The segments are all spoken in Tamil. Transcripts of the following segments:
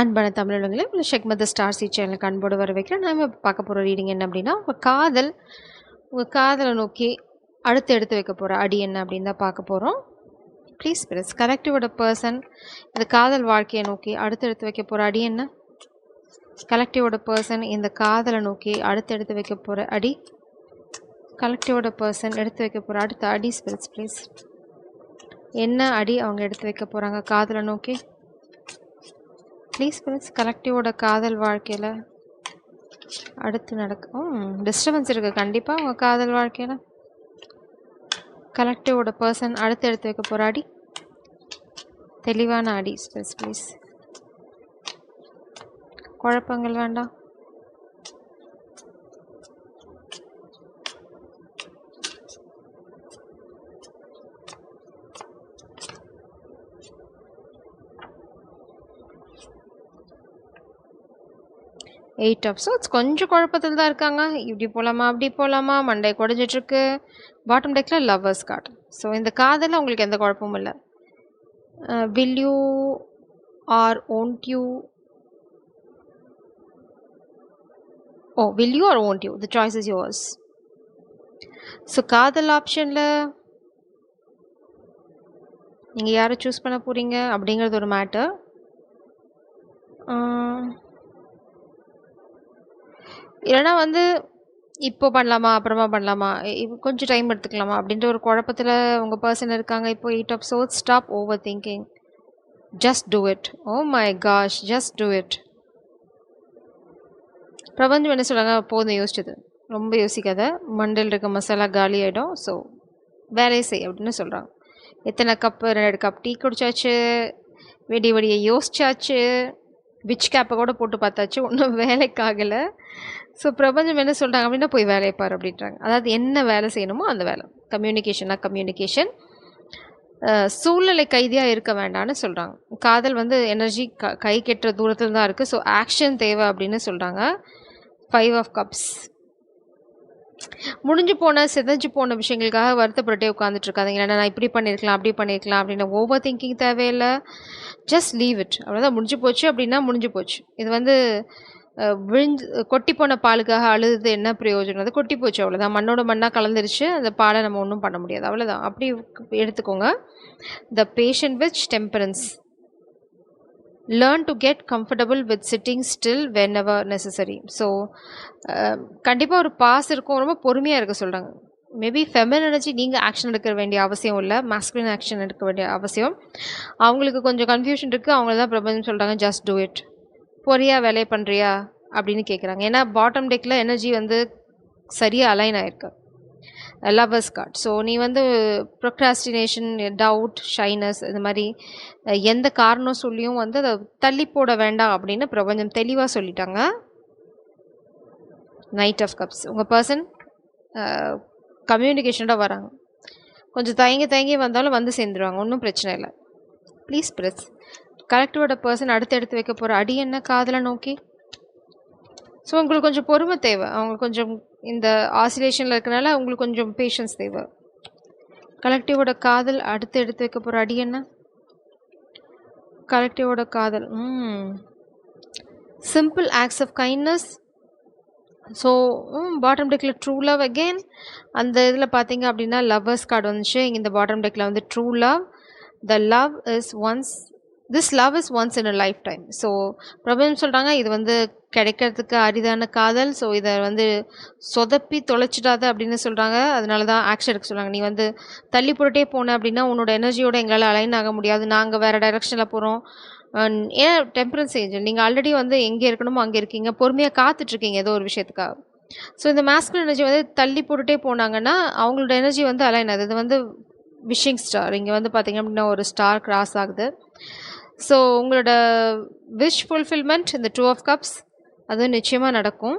அன்பான தமிழர்களே, உங்களை ஷெக்மத் ஸ்டார் சி சேனலுக்கு அன்போடு வரவேற்கிறேன். நாம இப்போ பார்க்க போகிற ரீடிங் என்ன அப்படின்னா, உங்கள் காதலை நோக்கி அடுத்து எடுத்து வைக்க போகிற அடி என்ன அப்படின்னு தான் பார்க்க போகிறோம். ப்ளீஸ் பிரஸ் கலெக்டிவோட பர்சன் இந்த காதல் வாழ்க்கையை நோக்கி அடுத்து எடுத்து வைக்க போகிற அடி என்ன? கலெக்டிவோட பர்சன் இந்த காதலை நோக்கி அடுத்து எடுத்து வைக்க போகிற அடி. கலெக்டிவோட பர்சன் எடுத்து வைக்க போகிற அடுத்த அடி ஸ்பிரிட்ஸ் ப்ளீஸ். என்ன அடி அவங்க எடுத்து வைக்க போகிறாங்க காதலை நோக்கி? ப்ளீஸ் ஃப்ரெண்ட்ஸ், கலெக்டிவோட காதல் வாழ்க்கையில் அடுத்து நடக்கும் டிஸ்டர்பன்ஸ் இருக்குது கண்டிப்பாக உங்கள் காதல் வாழ்க்கையில். கலெக்டிவோட பர்சன் அடுத்து எடுத்து வைக்க போகிற அடி, தெளிவான அடி ஸ்ட்ரெஸ் ப்ளீஸ். குழப்பங்கள் வேண்டாம். எயிட் ஆஃப் சோர்ட்ஸ் கொஞ்சம் குழப்பத்தில் தான் இருக்காங்க. இப்படி போகலாமா அப்படி போகலாமா, மண்டை குறைஞ்சிட்ருக்கு. பாட்டம் டெக்கில் லவ்வர்ஸ் கார்டு. ஸோ இந்த காதலில் உங்களுக்கு எந்த குழப்பமும் இல்லை. Will you or won't you? Will you or won't you, the choice is yours. So காதல் ஆப்ஷனில் நீங்கள் யாரை சூஸ் பண்ண போகிறீங்க அப்படிங்கிறது ஒரு மேட்டர். இல்லைனா இப்போ பண்ணலாமா அப்புறமா பண்ணலாமா, இப்போ கொஞ்சம் டைம் எடுத்துக்கலாமா அப்படின்ற ஒரு குழப்பத்தில் உங்கள் பர்சன் இருக்காங்க. இப்போ eight of swords, stop over thinking, just do it. Oh my gosh, just do it. பிரபஞ்சம் என்ன சொல்கிறாங்க, போதும் யோசிச்சது, ரொம்ப யோசிக்காத, மண்டல் இருக்க மசாலா காலி ஆகிடும், ஸோ வேலையை செய் அப்படின்னு சொல்கிறாங்க. எத்தனை கப்பு, 2 கப் டீ குடிச்சாச்சு, வெடியை யோசிச்சாச்சு, விச் கேப்பை கூட போட்டு பார்த்தாச்சு, ஒன்றும் வேலைக்காகலை. ஸோ பிரபஞ்சம் என்ன சொல்கிறாங்க அப்படின்னா, போய் வேலையை பாரு அப்படின்றாங்க. அதாவது என்ன வேலை செய்யணுமோ அந்த வேலை. கம்யூனிகேஷன், சூழ்நிலை கைதியாக இருக்க வேண்டாம்னு சொல்கிறாங்க. காதல் எனர்ஜி கை கெட்டுற தூரத்தில் தான் இருக்குது. ஸோ ஆக்ஷன் தேவை அப்படின்னு சொல்கிறாங்க. 5 ஆஃப் கப்ஸ். சிதைஞ்சு போன விஷயங்களுக்காக வருத்தப்பட்டுட்டே உட்காந்துட்டு இருக்காதிங்க. ஏன்னா நான் இப்படி பண்ணியிருக்கலாம் அப்படி பண்ணியிருக்கலாம் அப்படின்னு ஓவர் திங்கிங் தேவையில்லை. Just leave it. அவ்வளோதான், முடிஞ்சு போச்சு அப்படின்னா முடிஞ்சு போச்சு. இது கொட்டி போன பாலுக்காக அழுது என்ன பிரயோஜனம்? அது கொட்டி போச்சு, அவ்வளோதான். மண்ணோட மண்ணாக கலந்துருச்சு, அந்த பாலை நம்ம ஒன்றும் பண்ண முடியாது, அவ்வளோதான். அப்படி எடுத்துக்கோங்க. The patient with temperance, learn to get comfortable with sitting still when ever necessary. So கண்டிப்பாக ஒரு பாஸ் இருக்கும், ரொம்ப பொறுமையாக இருக்க சொல்கிறாங்க. மேபி ஃபெமினின் எனர்ஜி நீங்கள் ஆக்ஷன் எடுக்க வேண்டிய அவசியம் இல்லை, மாஸ்குலின் ஆக்ஷன் எடுக்க வேண்டிய அவசியம். அவங்களுக்கு கொஞ்சம் கன்ஃபியூஷன் இருக்குது, அவங்கள தான் பிரபஞ்சம் சொல்கிறாங்க ஜஸ்ட் டூ இட். பொறியா வேலையை பண்ணுறியா அப்படின்னு கேட்குறாங்க. ஏன்னா பாட்டம் டெக்கில் எனர்ஜி சரியாக அலைன் ஆகிருக்கு, லவ்வர்ஸ் கார்ட். ஸோ நீ ப்ரொக்ராஸ்டினேஷன், டவுட், ஷைனஸ், இது மாதிரி எந்த காரணம் சொல்லியும் அதை தள்ளி போட வேண்டாம் அப்படின்னு பிரபஞ்சம் தெளிவாக சொல்லிட்டாங்க. Knight of cups. உங்கள் பர்சன் கம்யூனிகேஷனோட வராங்க. கொஞ்சம் தயங்கி வந்தாலும் சேர்ந்துருவாங்க, ஒன்றும் பிரச்சனை இல்லை. Please press. கலெக்டிவோட பர்சன் அடுத்து எடுத்து வைக்க போகிற அடி என்ன காதலை நோக்கி? ஸோ உங்களுக்கு கொஞ்சம் பொறுமை தேவை. அவங்க கொஞ்சம் இந்த ஆசிலேஷனில் இருக்கிறனால உங்களுக்கு கொஞ்சம் பேஷன்ஸ் தேவை. கலெக்டிவோட காதல் அடுத்து எடுத்து வைக்க போகிற அடி என்ன? கலெக்டிவோட காதல் simple acts of kindness. So bottom டெக்கில் ட்ரூ லவ் அகெயின். அந்த இதில் பார்த்தீங்க அப்படின்னா லவ்வர்ஸ் கார்டு வந்துச்சு. இந்த பாட்டம் டெக்கில் true love. The love is once, this love is once in a lifetime. So பிரபஞ்சம் சொல்கிறாங்க இது கிடைக்கிறதுக்கு அரிதான காதல். ஸோ இதை சொதப்பி தொலைச்சிடாத அப்படின்னு சொல்கிறாங்க. அதனால தான் ஆக்ஷன் எடுக்க சொல்கிறாங்க. நீ தள்ளி போட்டுட்டே போன அப்படின்னா உன்னோட எனர்ஜியோட எங்களால் அலைன் ஆக முடியாது, நாங்கள் வேறு டைரெக்ஷனில் போகிறோம். ஏன் டெம்பரன்ஸ் ஏஞ்சல், நீங்கள் ஆல்ரெடி எங்கே இருக்கணுமோ அங்கே இருக்கீங்க, பொறுமையாக காத்துட்ருக்கீங்க ஏதோ ஒரு விஷயத்துக்காக. ஸோ இந்த மாஸ்குலின் எனர்ஜி தள்ளி போட்டுட்டே போனாங்கன்னா அவங்களோட எனர்ஜி அலைன் ஆகுது. இது விஷிங் ஸ்டார். இங்கே பார்த்தீங்க அப்படின்னா ஒரு ஸ்டார் கிராஸ் ஆகுது. ஸோ உங்களோட விஷ் ஃபுல்ஃபில்மெண்ட், இந்த 2 ஆஃப் கப்ஸ், அது நிச்சயமாக நடக்கும்.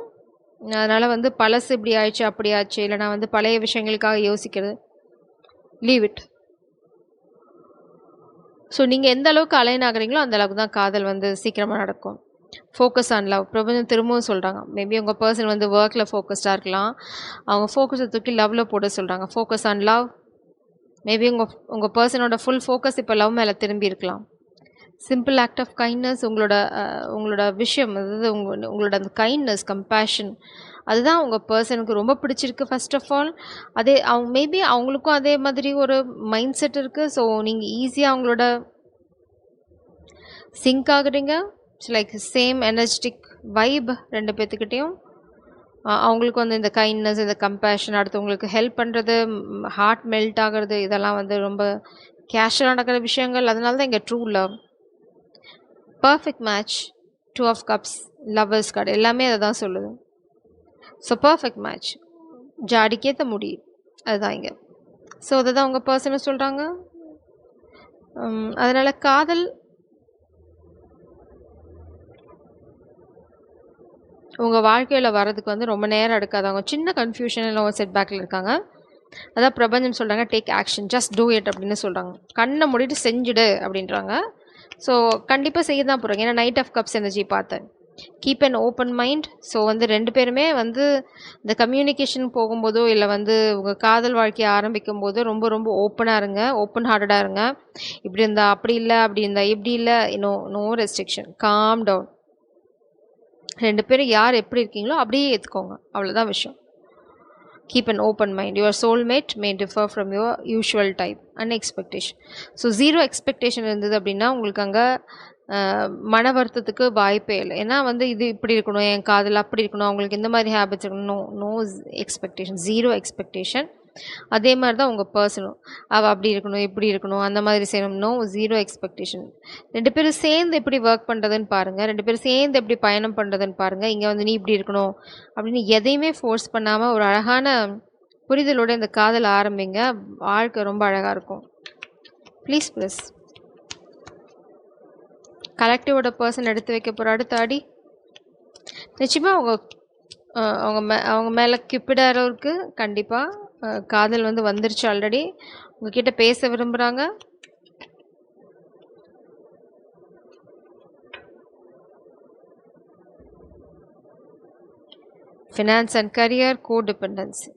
அதனால் பழசு இப்படி ஆயிடுச்சு அப்படி ஆச்சு, இல்லைனா பழைய விஷயங்களுக்காக யோசிக்கிறது, லீவ் இட். ஸோ நீங்கள் எந்த அளவுக்கு அலைன் ஆகுறீங்களோ அந்த அளவுக்கு தான் காதல் சீக்கிரமாக நடக்கும். Focus on love. பிரபஞ்சம் திரும்பவும் சொல்கிறாங்க, மேபி உங்கள் பர்சன் ஒர்க்கில் ஃபோக்கஸ்டாக இருக்கலாம், அவங்க ஃபோக்கஸை தூக்கி லவ்வில் போட சொல்கிறாங்க. Focus on love. மேபி உங்கள் பர்சனோட ஃபுல் ஃபோக்கஸ் இப்போ லவ் மேலே திரும்பி இருக்கலாம். சிம்பிள் ஆக்ட் ஆஃப் கைண்ட்னஸ், உங்களோட விஷயம், அதாவது உங்களோட அந்த கைண்ட்னஸ், கம்பேஷன், அதுதான் உங்கள் பர்சனுக்கு ரொம்ப பிடிச்சிருக்கு ஃபர்ஸ்ட் ஆஃப் ஆல். அதே மேபி அவங்களுக்கும் அதே மாதிரி ஒரு மைண்ட் செட் இருக்குது. ஸோ நீங்கள் ஈஸியாக அவங்களோட சிங்க் ஆகுறீங்க. It's like same energetic vibe ரெண்டு பேர்த்துக்கிட்டேயும். அவங்களுக்கு வந்து இந்த கைண்ட்னஸ், இந்த கம்பேஷன், அடுத்தவங்களுக்கு ஹெல்ப் பண்ணுறது, ஹார்ட் மெல்ட் ஆகிறது, இதெல்லாம் வந்து ரொம்ப கேஷுவலாக நடக்கிற விஷயங்கள். அதனால தான் இங்கே true love. Perfect match, 2 of cups, lovers card எல்லாமே அதை தான் சொல்லுது. ஸோ பர்ஃபெக்ட் மேட்ச், ஜாடிக்கேற்ற முடி, அதுதான் இங்கே. ஸோ அதை தான் உங்கள் பர்சனை சொல்கிறாங்க. அதனால் காதல் உங்கள் வாழ்க்கையில் வர்றதுக்கு வந்து ரொம்ப நேரம் எடுக்காது. அவங்க சின்ன கன்ஃபியூஷன் இல்லை செட் பேக்கில் இருக்காங்க. அதான் பிரபஞ்சம் சொல்கிறாங்க, take action, just do it அப்படின்னு சொல்கிறாங்க. கண்ணை மூடிட்டு செஞ்சுடு அப்படின்றாங்க. ஸோ கண்டிப்பாக செய்ய தான் போகிறாங்க. ஏன்னா நைட் ஆஃப் கப்ஸ் எனர்ஜி பார்த்தேன். Keep an open mind. So வந்து ரெண்டு பேருமே வந்து இந்த கம்யூனிகேஷன் போகும்போதோ இல்லை வந்து உங்கள் காதல் வாழ்க்கையை ஆரம்பிக்கும் போதோ ரொம்ப ரொம்ப ஓப்பனாக இருங்க, ஓப்பன் ஹார்ட்டடாக இருங்க. இப்படி இருந்தா அப்படி இல்லை, அப்படி இருந்தா இப்படி இல்லை, நோ ரெஸ்ட்ரிக்ஷன், காம் டவுன். ரெண்டு பேரும் யார் எப்படி இருக்கீங்களோ அப்படியே ஏற்றுக்கோங்க, அவ்வளோதான் விஷயம். Keep an open mind. Your soulmate May differ from your usual type and expectation. So 0 expectation இருந்தது அப்படின்னா உங்களுக்கு அங்கே மன வருத்தத்துக்கு வாய்ப்பே இல்லை. ஏன்னா வந்து இது இப்படி இருக்கணும், என் காதல் அப்படி இருக்கணும், அவங்களுக்கு இந்த மாதிரி ஹேபிட்ஸ் இருக்கணும். No expectation, 0 expectation. அதே மாதிரி தான் உங்கள் பர்சனும், அவள் அப்படி இருக்கணும், இப்படி இருக்கணும், அந்த மாதிரி செய்யணும். No, 0 expectation. ரெண்டு பேரும் சேர்ந்து எப்படி ஒர்க் பண்ணுறதுன்னு பாருங்கள், ரெண்டு பேரும் சேர்ந்து எப்படி பயணம் பண்ணுறதுன்னு பாருங்கள். இங்கே வந்து நீ இப்படி இருக்கணும் அப்படின்னு எதையுமே ஃபோர்ஸ் பண்ணாமல் ஒரு அழகான புரிதலோட இந்த காதல் ஆரம்பிங்க. வாழ்க்கை ரொம்ப அழகாக இருக்கும். Please plus. கலெக்டிவோட பர்சன் எடுத்து வைக்க போகிற அடுத்த அடி நிச்சயமாக அவங்க மேலே கிப்பிடாரவருக்கு கண்டிப்பாக காதல் வந்து வந்துருச்சு. ஆல்ரெடி உங்ககிட்ட பேச விரும்புகிறாங்க. Finance and career, codependency.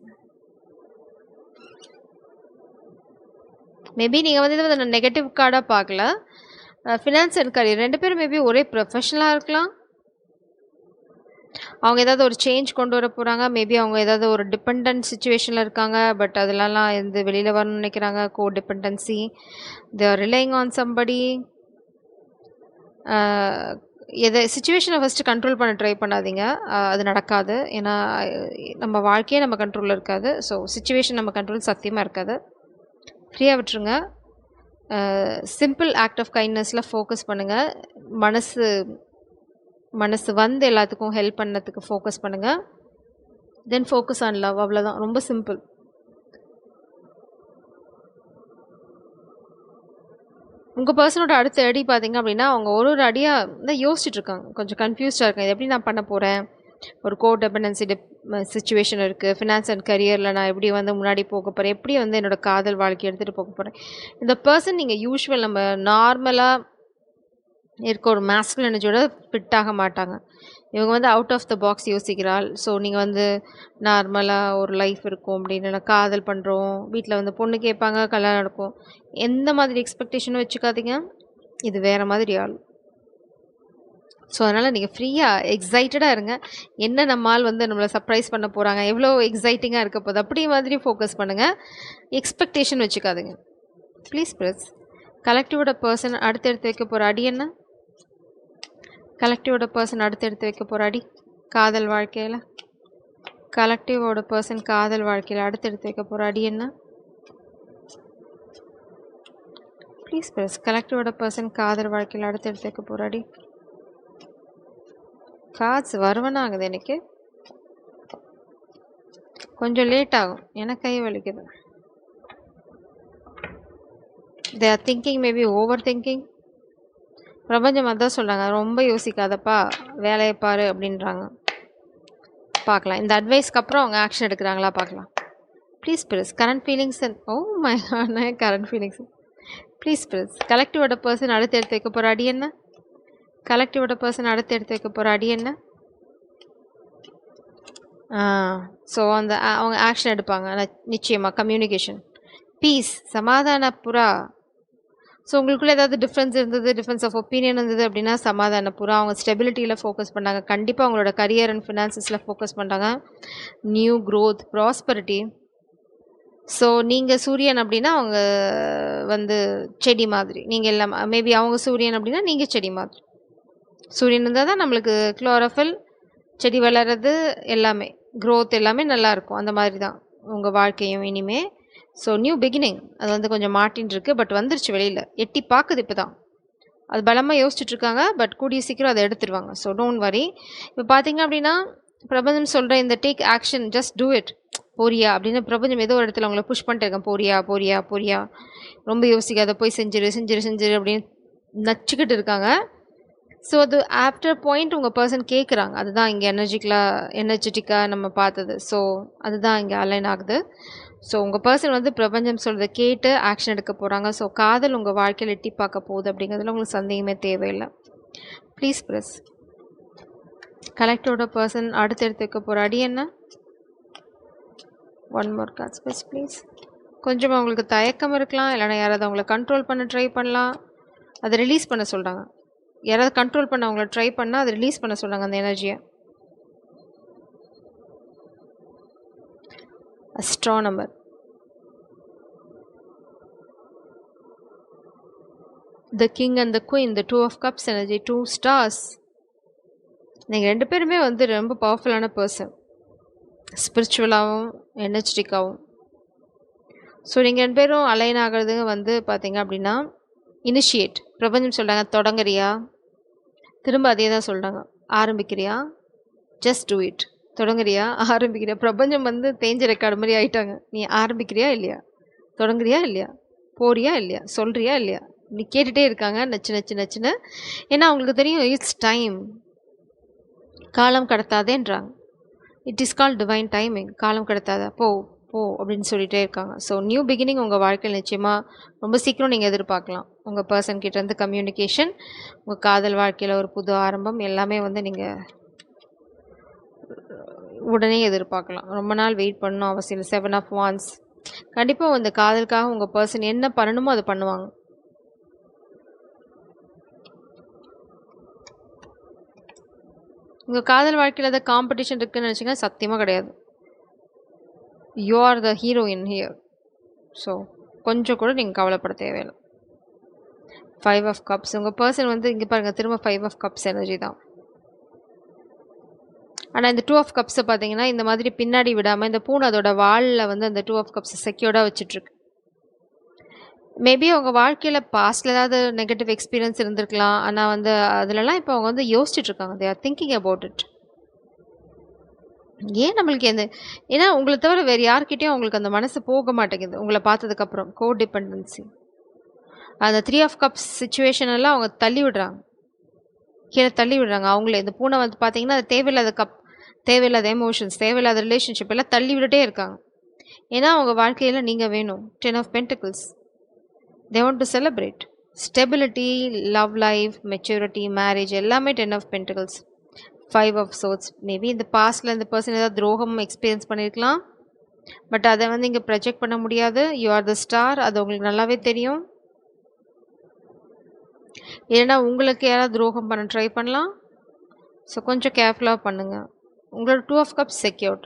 Maybe நீங்கள் வந்து இதை நெகட்டிவ் கார்டாக பார்க்கல. ஃபினான்ஸ் அண்ட் கரியர் ரெண்டு பேரும் மேபி ஒரே ப்ரொஃபஷனலாக இருக்கலாம். அவங்க ஏதாவது ஒரு சேஞ்ச் கொண்டு வர போகிறாங்க. மேபி அவங்க ஏதாவது ஒரு டிபெண்டன்ட் சுச்சுவேஷனில் இருக்காங்க. பட் அதிலலாம் இருந்து வெளியில் வரணும்னு நினைக்கிறாங்க. Codependency, they are relying on somebody. எதை சுச்சுவேஷனை ஃபஸ்ட்டு கண்ட்ரோல் பண்ண ட்ரை பண்ணாதீங்க, அது நடக்காது. ஏன்னா நம்ம வாழ்க்கையே நம்ம கண்ட்ரோலில் இருக்காது. ஸோ சுச்சுவேஷன் நம்ம கண்ட்ரோல் சத்தியமாக இருக்காது. ஃப்ரீயாக விட்டுருங்க. சிம்பிள் ஆக்ட் ஆஃப் கைண்ட்னஸில் ஃபோக்கஸ் பண்ணுங்கள். மனசு வந்து எல்லாத்துக்கும் ஹெல்ப் பண்ணதுக்கு ஃபோக்கஸ் பண்ணுங்கள். தென் ஃபோக்கஸ் ஆன் லவ், அவ்வளோதான். ரொம்ப சிம்பிள். உங்கள் பர்சனோட அடுத்த அடி பார்த்தீங்க அப்படின்னா அவங்க ஒரு அடியாக தான் யோசிச்சுட்டு இருக்காங்க. கொஞ்சம் கன்ஃபியூஸ்டாக இருக்காங்க. இது எப்படி நான் பண்ண போகிறேன், ஒரு கோடிபெண்டன்சி சுச்சுவேஷன் இருக்குது, ஃபினான்ஸ் அண்ட் கரியரில் நான் எப்படி வந்து முன்னாடி போக போகிறேன், எப்படி வந்து என்னோடய காதல் வாழ்க்கை எடுத்துகிட்டு போக போகிறேன். இந்த பர்சன் நீங்கள் யூஷுவல் நம்ம நார்மலாக இருக்க ஒரு மேஸ்குலர் எனர்ஜியோட ஃபிட் ஆக மாட்டாங்க. இவங்க வந்து அவுட் ஆஃப் த பாக்ஸ் யோசிக்கிறாள். ஸோ நீங்கள் வந்து நார்மலாக ஒரு லைஃப் இருக்கும் அப்படின்னு காதல் பண்ணுறோம், வீட்டில் வந்து பொண்ணு கேட்பாங்க, கல்யாணம் நடக்கும், எந்த மாதிரி எக்ஸ்பெக்டேஷனும் வச்சுக்காதீங்க. இது வேறு மாதிரி ஆள். ஸோ அதனால் நீங்கள் ஃப்ரீயாக எக்ஸைட்டடாக இருங்க. என்ன நம்மால் வந்து நம்மளை சர்ப்ரைஸ் பண்ண போகிறாங்க, எவ்வளோ எக்ஸைட்டிங்காக இருக்க போகுது, அப்படி மாதிரி ஃபோக்கஸ் பண்ணுங்கள். எக்ஸ்பெக்டேஷன் வச்சுக்காதுங்க. Please press. கலெக்டிவோட பர்சன் அடுத்து எடுத்து வைக்க போகிற அடி என்ன? கலெக்டிவோட பர்சன் அடுத்து எடுத்து வைக்க போகிற அடி காதல் வாழ்க்கையில். கலெக்டிவோட பர்சன் காதல் வாழ்க்கையில் அடுத்து எடுத்து வைக்க போகிற அடி என்ன? Please press. கலெக்டிவோட பர்சன் காதல் வாழ்க்கையில் அடுத்து எடுத்து வைக்க போகிற அடி. கார்ட்ஸ் வருவனாகுது எனக்கு, கொஞ்சம் லேட் ஆகும், எனக்கு கை வலிக்குது. தே are thinking, maybe over thinking. பிரபஞ்சம் அதான் சொல்கிறாங்க, ரொம்ப யோசிக்காதப்பா, வேலையை பாரு அப்படின்றாங்க. பார்க்கலாம் இந்த அட்வைஸ்க்கு அப்புறம் அவங்க ஆக்ஷன் எடுக்கிறாங்களா பார்க்கலாம். Please press. Current feelings and my current feelings. Please press. கலெக்டிவோட பர்சன் அடுத்து எடுத்து வைக்க போகிற அடி என்ன? கலெக்டிவோட பர்சன் அடுத்து எடுத்து வைக்க போகிற அடி என்ன? ஸோ அந்த அவங்க ஆக்ஷன் எடுப்பாங்க நிச்சயமாக. கம்யூனிகேஷன், பீஸ், சமாதான புறா, ஸோ உங்களுக்குள்ள ஏதாவது டிஃப்ரென்ஸ் இருந்தது, டிஃப்ரென்ஸ் ஆஃப் ஒப்பீனியன் இருந்தது அப்படின்னா சமாதானபுரம். அவங்க ஸ்டெபிலிட்டியில் ஃபோக்கஸ் பண்ணாங்க. கண்டிப்பாக அவங்களோட கரியர் அண்ட் ஃபினான்சஸில் ஃபோக்கஸ் பண்ணுறாங்க. New growth, prosperity. ஸோ நீங்கள் சூரியன் அப்படின்னா அவங்க வந்து செடி மாதிரி. நீங்கள் எல்லாம் மேபி அவங்க சூரியன் அப்படின்னா நீங்கள் செடி மாதிரி. சூரியன் இருந்தால் தான் நம்மளுக்கு குளோரோஃபில், செடி வளர்கிறது எல்லாமே, க்ரோத் எல்லாமே நல்லாயிருக்கும். அந்த மாதிரி தான் உங்கள் வாழ்க்கையும் இனிமே. ஸோ நியூ பிகினிங் அது வந்து கொஞ்சம் மாட்டின்னு இருக்குது. பட் வந்துருச்சு வெளியில், எட்டி பார்க்குது இப்போ தான். அது பலமாக யோசிச்சுட்ருக்காங்க. பட் கூடிய சீக்கிரம் அதை எடுத்துருவாங்க. So don't worry. இப்போ பார்த்தீங்க அப்படின்னா பிரபஞ்சம் சொல்கிற இந்த take action, just do it. போறியா அப்படின்னு பிரபஞ்சம் ஏதோ ஒரு இடத்துல அவங்கள புஷ் பண்ணிட்டு இருக்கேன். போறியா போறியா போறியா, ரொம்ப யோசிக்காத, போய் செஞ்சிரு செஞ்சிரு செஞ்சிரு அப்படின்னு நச்சுக்கிட்டு இருக்காங்க. ஸோ அது ஆஃப்டர் பாயிண்ட் உங்கள் பர்சன் கேட்குறாங்க. அதுதான் இங்கே எனர்ஜெட்டிக்காக நம்ம பார்த்தது. ஸோ அதுதான் இங்கே அலைன் ஆகுது. ஸோ உங்கள் பர்சன் வந்து பிரபஞ்சம் சொல்கிறத கேட்டு ஆக்ஷன் எடுக்க போகிறாங்க. ஸோ காதல் உங்கள் வாழ்க்கையில் எட்டி பார்க்க போகுது அப்படிங்கிறதுல உங்களுக்கு சந்தேகமே தேவையில்லை. Please press. கலெக்டரோட பர்சன் அடுத்து எடுத்து வைக்க போகிற அடி என்ன? 1 more cards ப்ளீஸ். கொஞ்சம் அவங்களுக்கு தயக்கம் இருக்கலாம், இல்லைனா யாராவது அவங்கள கண்ட்ரோல் பண்ண ட்ரை பண்ணலாம். அதை ரிலீஸ் பண்ண சொல்கிறாங்க. யாராவது கண்ட்ரோல் பண்ண அவங்கள ட்ரை பண்ணால் அதை ரிலீஸ் பண்ண சொல்கிறாங்க அந்த எனர்ஜியை. Straw number. The king and the queen, the 2 of cups energy, 2 stars. நீங்கள் 2 பேருமே வந்து ரொம்ப பவர்ஃபுல்லான பர்சன், ஸ்பிரிச்சுவலாகவும் எனர்ஜெட்டிக்காகவும். ஸோ நீங்கள் 2 பேரும் அலைன் ஆகிறது வந்து பார்த்தீங்க அப்படின்னா இனிஷியேட். பிரபஞ்சம் சொல்கிறாங்க தொடங்குறியா, திரும்ப அதே தான் சொல்கிறாங்க. ஆரம்பிக்கிறியா, ஜஸ்ட் டூ இட். தொடங்குறியா, ஆரம்பிக்கிறியா. பிரபஞ்சம் வந்து தேஞ்ச ரெக்கார்டு மாதிரி ஆகிட்டாங்க. நீ ஆரம்பிக்கிறியா இல்லையா, தொடங்குறியா இல்லையா, போறியா இல்லையா, சொல்கிறியா இல்லையா, நீ கேட்டுகிட்டே இருக்காங்க நச்சு நச்சு நச்சுன்னு. ஏன்னா அவங்களுக்கு தெரியும் இட்ஸ் டைம், காலம் கடத்தாதேன்றாங்க. It is call divine timing. காலம் கடத்தாத, போ போ அப்படின்னு சொல்லிகிட்டே இருக்காங்க. ஸோ நியூ பிகினிங் உங்கள் வாழ்க்கையில் நிச்சயமாக ரொம்ப சீக்கிரம் நீங்கள் எதிர்பார்க்கலாம். உங்கள் பர்சன் கிட்டேருந்து கம்யூனிகேஷன், உங்கள் காதல் வாழ்க்கையில் ஒரு புது ஆரம்பம், எல்லாமே வந்து நீங்கள் உடனே எதிர்பார்க்கலாம். ரொம்ப நாள் வெயிட் பண்ணணும் அவசியம் இல்லை. 7 of wands. கண்டிப்பாக இந்த காதலுக்காக உங்கள் பர்சன் என்ன பண்ணணுமோ அதை பண்ணுவாங்க. உங்கள் காதல் வாழ்க்கையில் ஏதாவது காம்படிஷன் இருக்குதுன்னு நினச்சிங்கன்னா சத்தியமாக கிடையாது. You are the heroine here. So கொஞ்சம் கூட நீங்கள் கவலைப்பட தேவையில்லை. 5 of cups. உங்கள் பர்சன் வந்து இங்கே பாருங்கள், திரும்ப 5 of cups எனர்ஜி தான். ஆனால் இந்த 2 of cups பார்த்தீங்கன்னா இந்த மாதிரி பின்னாடி விடாமல் இந்த பூனை அதோட வாலில் வந்து அந்த 2 of cups செக்யூர்டாக வச்சுட்ருக்கு. மேபி அவங்க வாழ்க்கையில் பாஸ்டில் ஏதாவது நெகட்டிவ் எக்ஸ்பீரியன்ஸ் இருந்திருக்கலாம். ஆனால் வந்து அதிலலாம் இப்போ அவங்க வந்து யோசிச்சுட்ருக்காங்க. They are thinking about it. ஏன் நம்மளுக்கு ஏன்னா உங்களை தவிர வேறு யார்கிட்டையும் அவங்களுக்கு அந்த மனசு போக மாட்டேங்குது. உங்களை பார்த்ததுக்கப்புறம் கோ டிபெண்டன்சி, அந்த 3 of cups சுச்சுவேஷன் எல்லாம் அவங்க தள்ளி விடுறாங்க, கீழே தள்ளி விடுறாங்க. அவங்களே இந்த பூனை வந்து பார்த்தீங்கன்னா அது தேவையில்லாத தேவையில்லாத எமோஷன்ஸ், தேவையில்லாத ரிலேஷன்ஷிப் எல்லாம் தள்ளி விட்டுட்டே இருக்காங்க. ஏன்னா அவங்க வாழ்க்கையில் நீங்கள் வேணும். 10 of pentacles. they want to celebrate stability, love life, maturity, marriage, எல்லாமே 10 of pentacles. 5 of swords. Maybe இந்த பாஸ்டில் இந்த பர்சன் ஏதாவது துரோகம் எக்ஸ்பீரியன்ஸ் பண்ணியிருக்கலாம். பட் அதை வந்து இங்கே ப்ரொஜெக்ட் பண்ண முடியாது. யூ ஆர் த ஸ்டார், அது உங்களுக்கு நல்லாவே தெரியும். இல்லைன்னா உங்களுக்கு யாராவது துரோகம் பண்ண ட்ரை பண்ணலாம். ஸோ கொஞ்சம் கேர்ஃபுல்லாக பண்ணுங்கள். உங்களோட 2 of cups செக்யூர்ட்.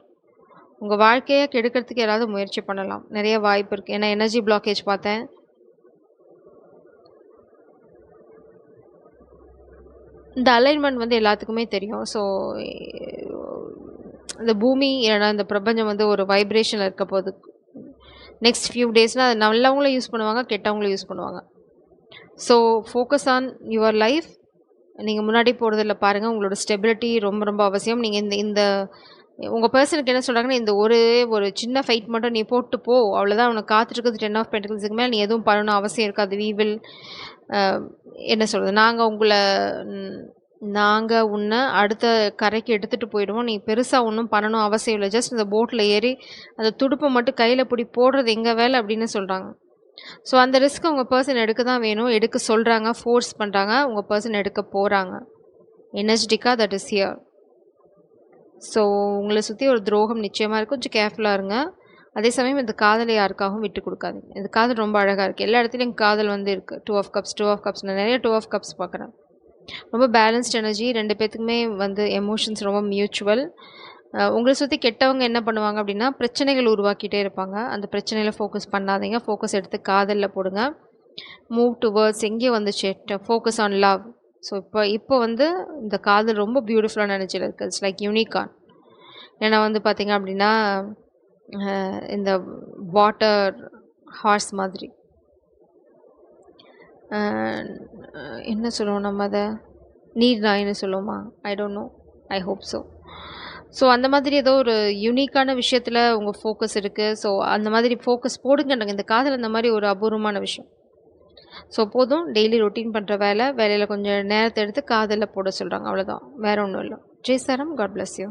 உங்கள் வாழ்க்கையை கெடுக்கிறதுக்கு யாராவது முயற்சி பண்ணலாம், நிறைய வாய்ப்பு இருக்குது. ஏன்னா எனர்ஜி பிளாக்கேஜ் பார்த்தேன். இந்த அலைன்மெண்ட் வந்து எல்லாத்துக்குமே தெரியும். ஸோ இந்த பூமி இல்லைனா இந்த பிரபஞ்சம் வந்து ஒரு வைப்ரேஷனில் இருக்க போது நெக்ஸ்ட் ஃபியூ டேஸ்னால் அது நல்லவங்களும் யூஸ் பண்ணுவாங்க, கெட்டவங்களும் யூஸ் பண்ணுவாங்க. So focus on your life. நீங்கள் முன்னாடி போகிறதில்ல பாருங்கள். உங்களோட ஸ்டெபிலிட்டி ரொம்ப ரொம்ப அவசியம். நீங்கள் இந்த உங்கள் பர்சனுக்கு என்ன சொல்கிறாங்கன்னா, இந்த ஒரு சின்ன ஃபைட் மட்டும் நீ போட்டு போ, அவ்வளோதான் உனக்கு காத்துட்ருக்குது. 10 of pentaclesக்கு மேலே நீ எதுவும் பண்ணணும் அவசியம் இருக்காது. வி வில் என்ன சொல்கிறது, நாங்கள் உன்னை அடுத்த கரைக்கு எடுத்துகிட்டு போயிடுவோம். நீ பெருசாக ஒன்றும் பண்ணணும் அவசியம் இல்லை. ஜஸ்ட் இந்த போட்டில் ஏறி அந்த துடுப்பை மட்டும் கையில் பிடி போடுறது எங்கள் வேலை அப்படின்னு சொல்கிறாங்க. ஸோ அந்த ரிஸ்க் உங்கள் பர்சன் எடுக்க தான் வேணும். எடுக்க சொல்கிறாங்க, ஃபோர்ஸ் பண்ணுறாங்க. உங்கள் பர்சன் எடுக்க போகிறாங்க. எனர்ஜெட்டிக்காக தட் இஸ் ஹியர். ஸோ உங்களை சுற்றி ஒரு துரோகம் நிச்சயமாக இருக்கும். கொஞ்சம் கேர்ஃபுல்லாக இருங்க. அதே சமயம் இந்த காதலை யாருக்காகவும் விட்டு கொடுக்காதீங்க. இந்த காதல் ரொம்ப அழகாக இருக்குது. எல்லா இடத்துலையும் காதல் வந்து இருக்குது. 2 ஆஃப் கப்ஸ் நான் நிறைய 2 ஆஃப் கப்ஸ் பார்க்குறேன். ரொம்ப பேலன்ஸ்ட் எனர்ஜி, 2 பேத்துக்குமே வந்து எமோஷன்ஸ் ரொம்ப மியூச்சுவல். உங்களை சுற்றி கெட்டவங்க என்ன பண்ணுவாங்க அப்படின்னா பிரச்சனைகள் உருவாக்கிட்டே இருப்பாங்க. அந்த பிரச்சனையில் ஃபோக்கஸ் பண்ணாதீங்க. ஃபோக்கஸ் எடுத்து காதலில் போடுங்க. மூவ் டுவர்ட்ஸ் எங்கே வந்துச்சு, ஃபோக்கஸ் ஆன் லவ். ஸோ இப்போ வந்து இந்த காதல் ரொம்ப பியூட்டிஃபுல்லான எனர்ஜியில் இருக்குது. It's like unicorn. ஏன்னா வந்து பார்த்தீங்க அப்படின்னா இந்த வாட்டர் ஹார்ஸ் மாதிரி என்ன சொல்லுவோம் நம்ம அதை, நீர் நாயின்னு சொல்லுவோமா? I don't know, I hope so. So அந்த மாதிரி ஏதோ ஒரு யூனிக்கான விஷயத்தில் உங்கள் ஃபோக்கஸ் இருக்குது. ஸோ அந்த மாதிரி ஃபோக்கஸ் போடுங்க. இந்த காதல் அந்த மாதிரி ஒரு அபூர்வமான விஷயம். ஸோ போதும், டெய்லி ரொட்டீன் பண்ணுற வேலையில் கொஞ்சம் நேரத்தை எடுத்து காதலில் போட சொல்கிறாங்க, அவ்வளோதான், வேறு ஒன்றும் இல்லை. ஜெய் சாரம், காட் பிளஸ் யூ.